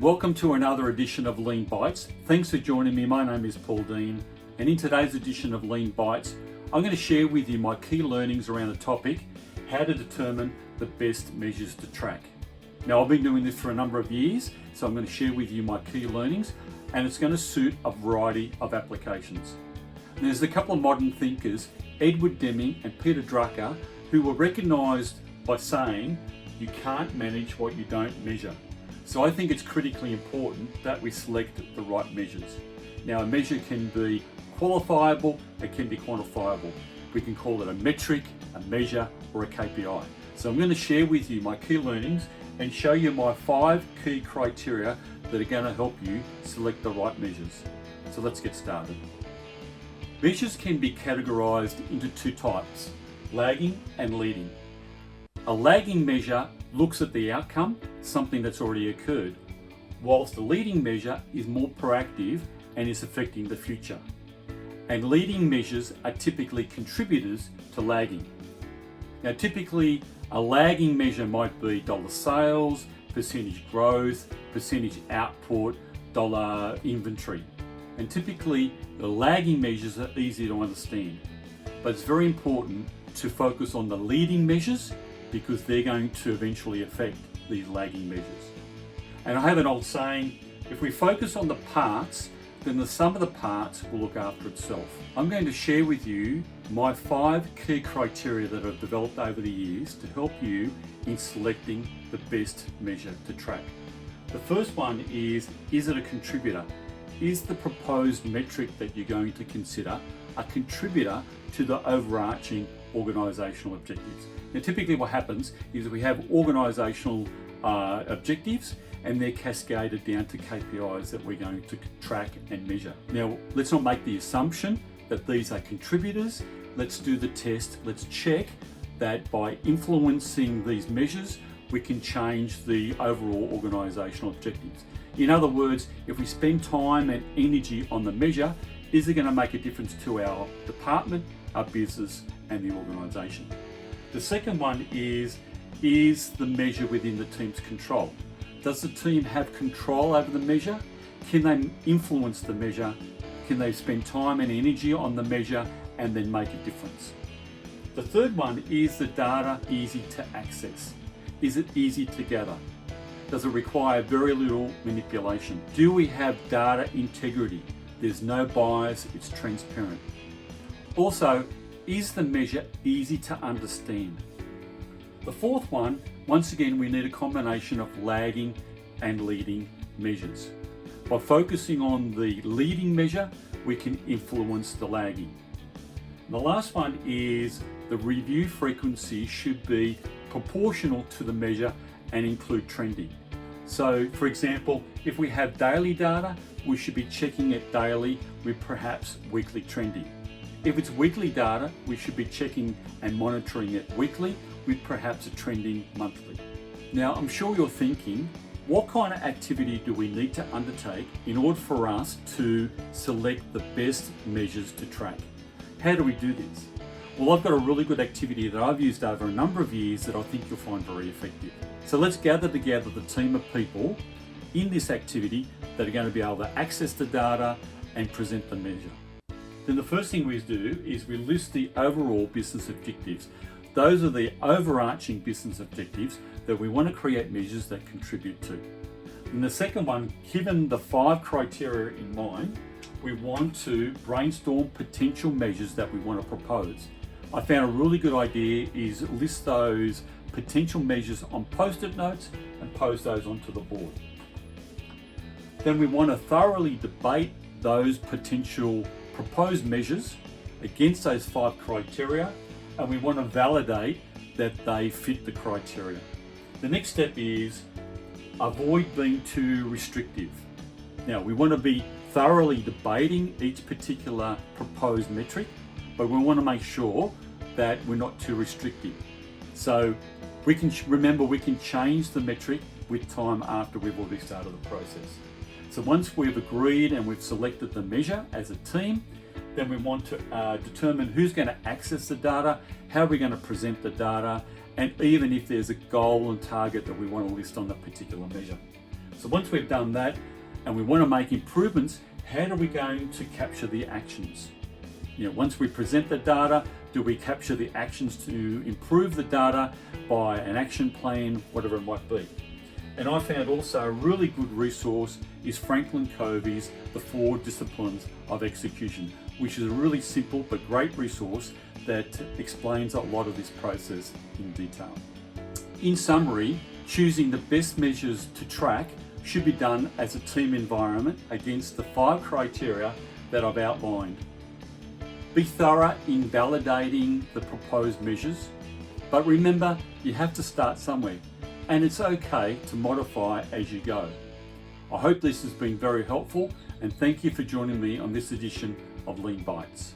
Welcome to another edition of Lean Bites. Thanks for joining me. My name is Paul Dean, and in today's edition of Lean Bites, I'm going to share with you my key learnings around the topic, how to determine the best measures to track. Now, I've been doing this for a number of years, so I'm going to share with you my key learnings, and it's going to suit a variety of applications. And there's a couple of modern thinkers, Edward Deming and Peter Drucker, who were recognised by saying, you can't manage what you don't measure. So I think it's critically important that we select the right measures. Now, a measure can be qualifiable, it can be quantifiable. We can call it a metric, a measure, or a KPI. So I'm going to share with you my key learnings and show you my 5 key criteria that are going to help you select the right measures. So let's get started. Measures can be categorized into 2 types, lagging and leading. A lagging measure looks at the outcome, something that's already occurred, whilst the leading measure is more proactive and is affecting the future. And leading measures are typically contributors to lagging. Now, typically, a lagging measure might be dollar sales, percentage growth, percentage output, dollar inventory. And typically, the lagging measures are easy to understand. But it's very important to focus on the leading measures because they're going to eventually affect these lagging measures. And I have an old saying, if we focus on the parts, then the sum of the parts will look after itself. I'm going to share with you my 5 key criteria that I've developed over the years to help you in selecting the best measure to track. The first one is it a contributor? Is the proposed metric that you're going to consider a contributor to the overarching organisational objectives? Now, typically what happens is we have organisational objectives and they're cascaded down to KPIs that we're going to track and measure. Now, let's not make the assumption that these are contributors. Let's do the test. Let's check that by influencing these measures, we can change the overall organisational objectives. In other words, if we spend time and energy on the measure, is it going to make a difference to our department, our business, and the organisation? The second one is the measure within the team's control? Does the team have control over the measure? Can they influence the measure? Can they spend time and energy on the measure and then make a difference? The third one is the data easy to access? Is it easy to gather? Does it require very little manipulation? Do we have data integrity? There's no bias, it's transparent. Also, is the measure easy to understand? The fourth one, once again, we need a combination of lagging and leading measures. By focusing on the leading measure, we can influence the lagging. And the last one is the review frequency should be proportional to the measure and include trending. So, for example, if we have daily data, we should be checking it daily with perhaps weekly trending. If it's weekly data, we should be checking and monitoring it weekly with perhaps a trending monthly. Now, I'm sure you're thinking, what kind of activity do we need to undertake in order for us to select the best measures to track? How do we do this? Well, I've got a really good activity that I've used over a number of years that I think you'll find very effective. So let's gather together the team of people in this activity that are going to be able to access the data and present the measure. Then the first thing we do is we list the overall business objectives. Those are the overarching business objectives that we want to create measures that contribute to. And the second one, given the 5 criteria in mind, we want to brainstorm potential measures that we want to propose. I found a really good idea is list those potential measures on post-it notes and post those onto the board. Then we want to thoroughly debate those potential proposed measures against those 5 criteria, and we want to validate that they fit the criteria. The next step is avoid being too restrictive. Now, we want to be thoroughly debating each particular proposed metric, but we want to make sure that we're not too restrictive. So we can remember we can change the metric with time after we've already started the process. So once we've agreed and we've selected the measure as a team, then we want to determine who's going to access the data, how we're going to present the data, and even if there's a goal and target that we want to list on the particular measure. So once we've done that and we want to make improvements, how are we going to capture the actions? Once we present the data, do we capture the actions to improve the data by an action plan, whatever it might be? And I found also a really good resource is Franklin Covey's The 4 Disciplines of Execution, which is a really simple but great resource that explains a lot of this process in detail. In summary, choosing the best measures to track should be done as a team environment against the 5 criteria that I've outlined. Be thorough in validating the proposed measures, but remember, you have to start somewhere, and it's okay to modify as you go. I hope this has been very helpful, and thank you for joining me on this edition of Lean Bites.